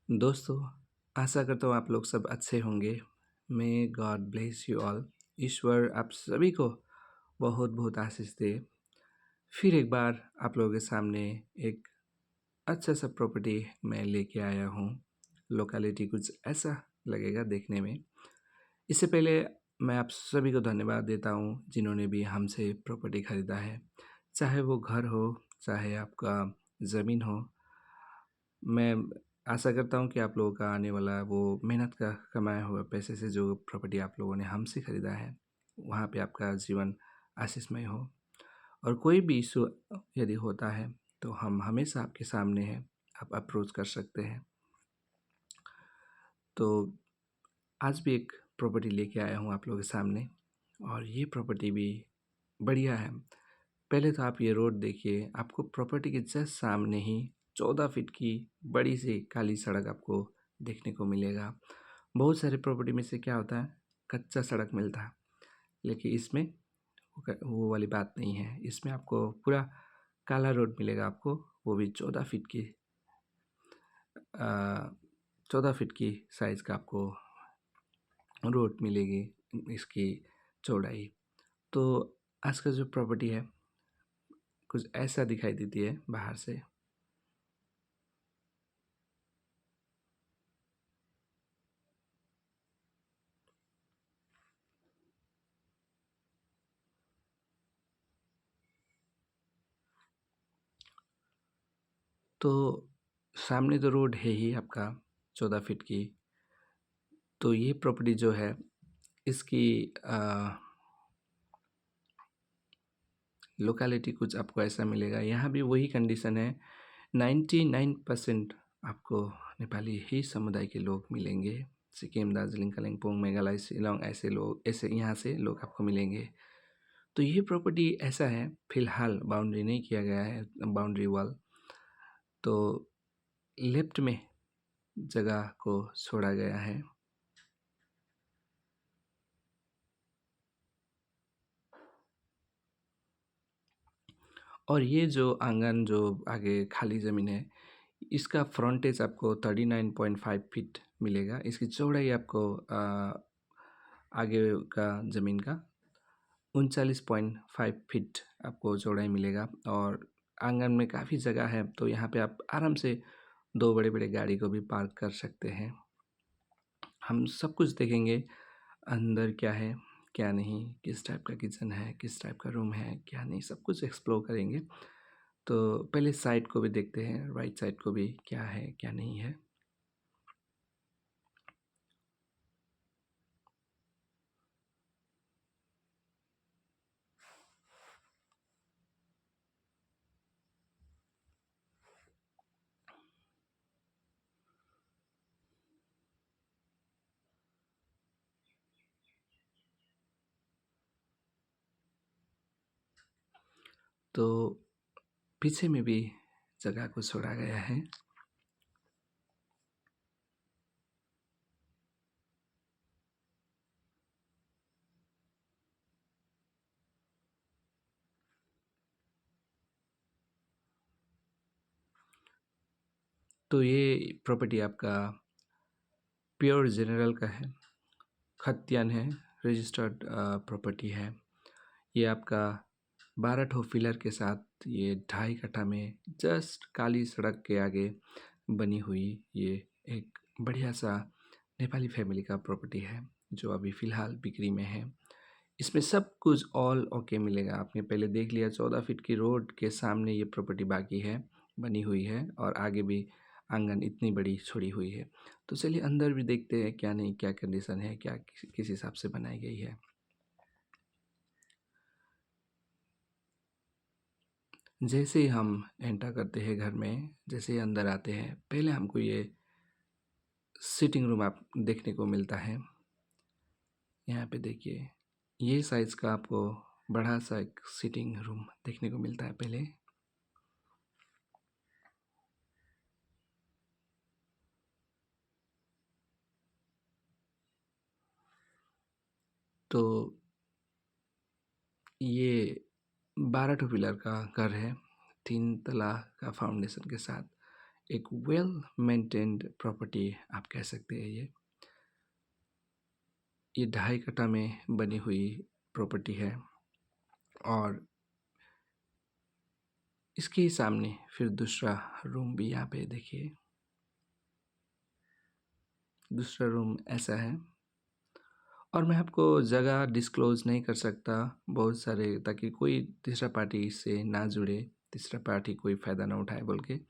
दोस्तों, आशा करता हूँ आप लोग सब अच्छे होंगे। May God bless you all. ईश्वर आप सभी को बहुत-बहुत आशीष दे। फिर एक बार आप लोगों के सामने एक अच्छा-सा प्रॉपर्टी मैं लेके आया हूँ। लोकेलिटी कुछ ऐसा लगेगा देखने में। इससे पहले मैं आप सभी को धन्यवाद देता हूँ जिन्होंने भी हमसे प्रॉपर्टी खरीदा है। चाहे वो घर हो, चाहे आपका ज़मीन हो। मैं आशा करता हूँ कि आप लोगों का आने वाला वो मेहनत का कमाया हुआ पैसे से जो प्रॉपर्टी आप लोगों ने हमसे ख़रीदा है, वहाँ पे आपका जीवन आशीषमय हो। और कोई भी इशू यदि होता है, तो हम हमेशा आपके सामने हैं, आप अप्रोच कर सकते हैं। तो आज भी एक प्रॉपर्टी लेके आया हूँ आप लोगों के सामने और ये प्रॉपर्टी भी बढ़िया है। पहले तो आप ये रोड देखिए, आपको प्रॉपर्टी के जस्ट सामने ही 14 फीट की बड़ी सी काली सड़क आपको देखने को मिलेगा। बहुत सारे प्रॉपर्टी में से क्या होता है, कच्चा सड़क मिलता है, लेकिन इसमें वो वाली बात नहीं है। इसमें आपको पूरा काला रोड मिलेगा आपको, वो भी 14 फीट की साइज़ का आपको रोड मिलेगी इसकी चौड़ाई। तो आज का जो प्रॉपर्टी है कुछ ऐसा दिखाई देती है बाहर से। तो सामने तो रोड है ही आपका 14 फीट की। तो ये प्रॉपर्टी जो है इसकी लोकेलिटी कुछ आपको ऐसा मिलेगा। यहाँ भी वही कंडीशन है, 99% आपको नेपाली ही समुदाय के लोग मिलेंगे। सिक्किम, दार्जिलिङ, कालिम्पोङ, मेघालय, शिलांग ऐसे यहाँ से लोग आपको मिलेंगे। तो ये प्रॉपर्टी ऐसा है, फिलहाल बाउंड्री नहीं किया गया है, बाउंड्री वॉल। तो लेफ्ट में जगह को छोड़ा गया है। और ये जो आंगन जो आगे खाली ज़मीन है, इसका फ्रंटेज आपको 39.5 फीट मिलेगा। इसकी चौड़ाई आपको आगे का ज़मीन का 39.5 फीट आपको चौड़ाई मिलेगा। और आंगन में काफ़ी जगह है, तो यहाँ पे आप आराम से 2 बड़े-बड़े गाड़ी को भी पार्क कर सकते हैं। हम सब कुछ देखेंगे, अंदर क्या है, क्या नहीं, किस टाइप का किचन है, किस टाइप का रूम है, क्या नहीं, सब कुछ एक्सप्लोर करेंगे। तो पहले साइड को भी देखते हैं, राइट साइड को भी क्या है, क्या नहीं है। तो पीछे में भी जगह को छोड़ा गया है। तो ये प्रॉपर्टी आपका प्योर जनरल का है, खतियान है, रजिस्टर्ड प्रॉपर्टी है। ये आपका 12 ठो पिलर के साथ ये 2.5 कट्ठा में जस्ट काली सड़क के आगे बनी हुई ये एक बढ़िया सा नेपाली फैमिली का प्रॉपर्टी है, जो अभी फ़िलहाल बिक्री में है। इसमें सब कुछ ऑल ओके मिलेगा। आपने पहले देख लिया, 14 फीट की रोड के सामने ये प्रॉपर्टी बाकी है, बनी हुई है, और आगे भी आंगन इतनी बड़ी छोड़ी हुई है। तो चलिए अंदर भी देखते हैं क्या नहीं, क्या कंडीशन है, क्या किस हिसाब से बनाई गई है। जैसे ही हम एंटर करते हैं घर में, जैसे ही अंदर आते हैं, पहले हमको ये सिटिंग रूम आप देखने को मिलता है। यहाँ पे देखिए, ये साइज़ का आपको बड़ा सा एक सिटिंग रूम देखने को मिलता है पहले। तो ये 12 ठो पिलर का घर है, 3 तला का फाउंडेशन के साथ। एक वेल मेंटेन्ड प्रॉपर्टी आप कह सकते हैं ये 2.5 कट्ठा में बनी हुई प्रॉपर्टी है और इसके ही सामने फिर दूसरा रूम भी यहाँ पे देखिए। दूसरा रूम ऐसा है और मैं आपको जगह डिस्क्लोज़ नहीं कर सकता बहुत सारे, ताकि कोई तीसरा पार्टी इससे ना जुड़े, तीसरा पार्टी कोई फ़ायदा ना उठाए बोल के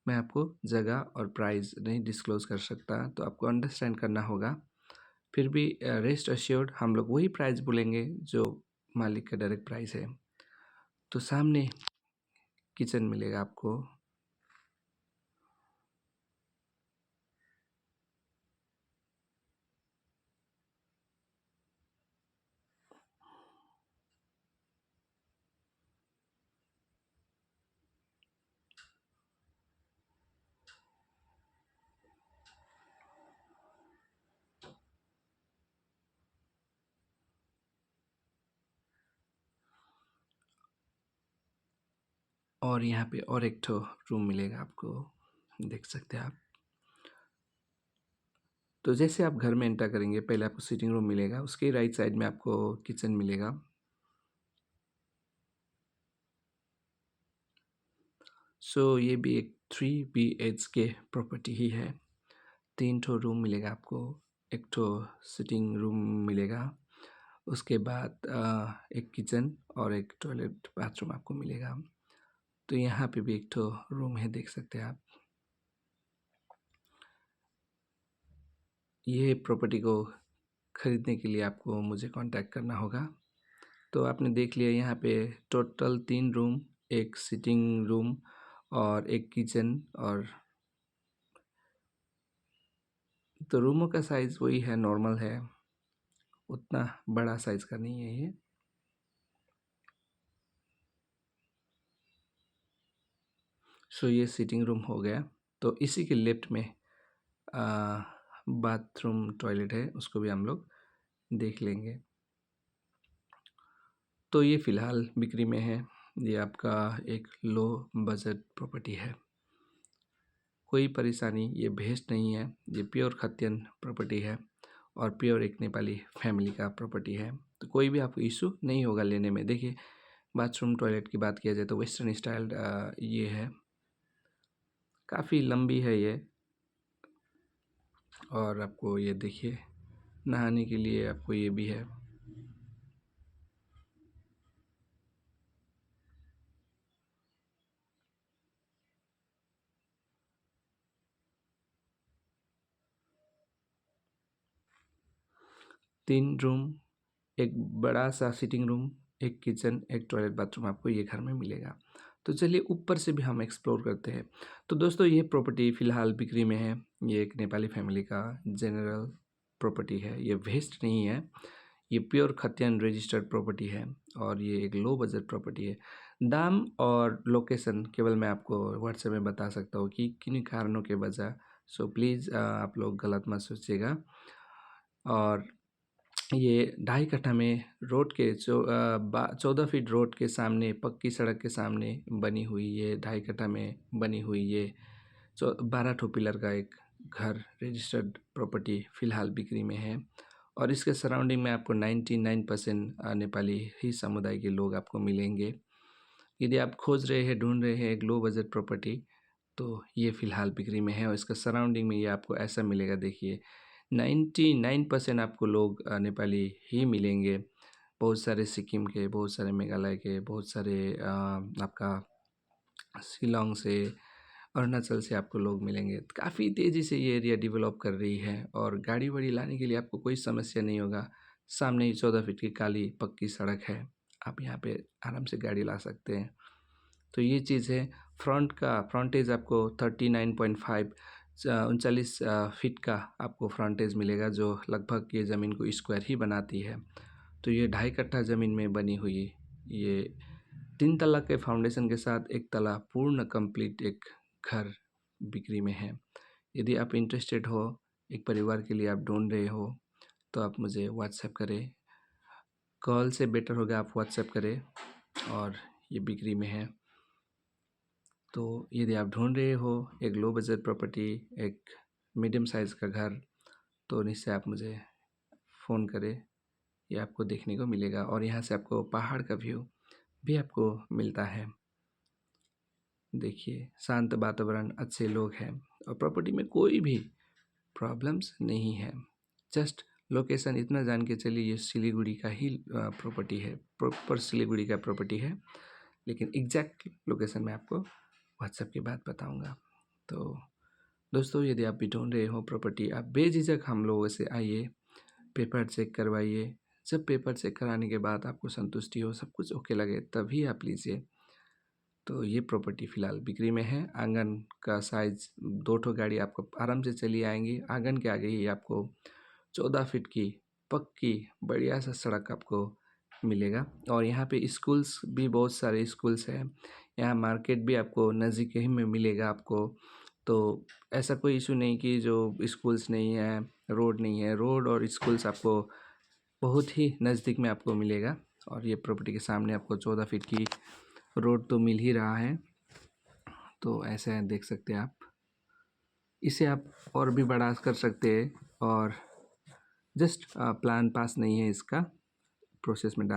मैं आपको जगह और प्राइस नहीं डिस्क्लोज़ कर सकता, तो आपको अंडरस्टैंड करना होगा। फिर भी रेस्ट अश्योर्ड हम लोग वही प्राइस बोलेंगे जो मालिक का डायरेक्ट प्राइस है। तो सामने किचन मिलेगा आपको। और यहाँ पे और एक ठो रूम मिलेगा आपको, देख सकते हैं आप। तो जैसे आप घर में एंटर करेंगे पहले आपको सिटिंग रूम मिलेगा, उसके राइट साइड में आपको किचन मिलेगा। सो ये भी एक 3 BHK प्रॉपर्टी ही है। 3 ठो रूम मिलेगा आपको, एक ठो सिटिंग रूम मिलेगा, उसके बाद एक किचन और एक टॉयलेट बाथरूम आपको मिलेगा। तो यहाँ पे भी एक ठो रूम है, देख सकते हैं आप। ये प्रॉपर्टी को ख़रीदने के लिए आपको मुझे कांटेक्ट करना होगा। तो आपने देख लिया यहाँ पे टोटल 3 रूम, एक सिटिंग रूम और एक किचन, और तो रूमों का साइज़ वही है, नॉर्मल है, उतना बड़ा साइज़ का नहीं है ये। सो ये सिटिंग रूम हो गया। तो इसी के लेफ्ट में बाथरूम टॉयलेट है, उसको भी हम लोग देख लेंगे। तो ये फ़िलहाल बिक्री में है। ये आपका एक लो बजट प्रॉपर्टी है, कोई परेशानी, ये भेस्ट नहीं है, ये प्योर खतियन प्रॉपर्टी है और प्योर एक नेपाली फैमिली का प्रॉपर्टी है। तो कोई भी आपको इशू नहीं होगा लेने में। देखिए बाथरूम टॉयलेट की बात किया जाए तो वेस्टर्न स्टाइल ये है, काफ़ी लंबी है ये, और आपको ये देखिए नहाने के लिए आपको ये भी है। तीन रूम, एक बड़ा सा सिटिंग रूम, एक किचन, एक टॉयलेट बाथरूम आपको ये घर में मिलेगा। तो चलिए ऊपर से भी हम एक्सप्लोर करते हैं। तो दोस्तों ये प्रॉपर्टी फ़िलहाल बिक्री में है। ये एक नेपाली फैमिली का जनरल प्रॉपर्टी है, ये वेस्ट नहीं है, ये प्योर खतियान रजिस्टर्ड प्रॉपर्टी है और ये एक लो बजट प्रॉपर्टी है। दाम और लोकेशन केवल मैं आपको व्हाट्सएप में बता सकता हूँ कि किन कारणों के वजह। सो प्लीज़ आप लोग गलत मत सोचिएगा। और ये 2.5 कट्ठा में रोड के 14 फीट रोड के सामने, पक्की सड़क के सामने बनी हुई ये 2.5 कट्ठा में बनी हुई ये 12 ठो पिलर का एक घर रजिस्टर्ड प्रॉपर्टी फ़िलहाल बिक्री में है। और इसके सराउंडिंग में आपको 99% नेपाली ही समुदाय के लोग आपको मिलेंगे। यदि आप खोज रहे हैं, ढूंढ रहे हैं एक लो बजट प्रॉपर्टी, तो ये फ़िलहाल बिक्री में है और इसका सराउंडिंग में ये आपको ऐसा मिलेगा। देखिए 99% आपको लोग नेपाली ही मिलेंगे। बहुत सारे सिक्किम के, बहुत सारे मेघालय के, बहुत सारे आपका शिलांग से, अरुणाचल से आपको लोग मिलेंगे। काफ़ी तेज़ी से ये एरिया डेवलप कर रही है और गाड़ी वाड़ी लाने के लिए आपको कोई समस्या नहीं होगा। सामने ही 14 फीट की काली पक्की सड़क है, आप यहाँ पे आराम से गाड़ी ला सकते हैं। तो ये चीज़ है। फ्रंट का फ्रंटेज आपको 39.5 39 फीट का आपको फ्रंटेज मिलेगा, जो लगभग ये ज़मीन को स्क्वायर ही बनाती है। तो ये 2.5 कट्ठा ज़मीन में बनी हुई ये 3 तला के फाउंडेशन के साथ 1 तला पूर्ण कंप्लीट एक घर बिक्री में है। यदि आप इंटरेस्टेड हो, एक परिवार के लिए आप ढूंढ रहे हो, तो आप मुझे व्हाट्सएप करें। कॉल से बेटर होगा आप व्हाट्सएप करें, और ये बिक्री में है। तो यदि आप ढूंढ रहे हो एक लो बजट प्रॉपर्टी, एक मीडियम साइज़ का घर, तो निश्चय आप मुझे फ़ोन करें। ये आपको देखने को मिलेगा और यहाँ से आपको पहाड़ का व्यू भी आपको मिलता है। देखिए, शांत वातावरण, अच्छे लोग हैं और प्रॉपर्टी में कोई भी प्रॉब्लम्स नहीं है। जस्ट लोकेशन इतना जान के चलिए, ये सिलीगुड़ी का ही प्रॉपर्टी है, प्रॉपर सिलीगुड़ी का प्रॉपर्टी है, लेकिन एग्जैक्ट लोकेशन मैं आपको व्हाट्सएप के बाद बताऊंगा। तो दोस्तों, यदि आप भी ढूंढ रहे हो प्रॉपर्टी, आप बेझिझक हम लोगों से आइए, पेपर चेक करवाइए। जब पेपर चेक कराने के बाद आपको संतुष्टि हो, सब कुछ ओके लगे, तभी आप लीजिए। तो ये प्रॉपर्टी फ़िलहाल बिक्री में है। आंगन का साइज़ 2 ठो गाड़ी आपको आराम से चली आएंगी। आंगन के आगे ही आपको 14 फीट की पक्की बढ़िया सा सड़क आपको मिलेगा और यहाँ पे स्कूल्स भी बहुत सारे स्कूल्स हैं। यहाँ मार्केट भी आपको नज़दीक ही में मिलेगा आपको। तो ऐसा कोई इशू नहीं कि जो स्कूल्स नहीं है, रोड नहीं है। रोड और स्कूल्स आपको बहुत ही नज़दीक में आपको मिलेगा और ये प्रॉपर्टी के सामने आपको 14 फीट की रोड तो मिल ही रहा है। तो ऐसे देख सकते हैं आप, इसे आप और भी बड़ा कर सकते हैं और जस्ट प्लान पास नहीं है, इसका प्रोसेस में डाल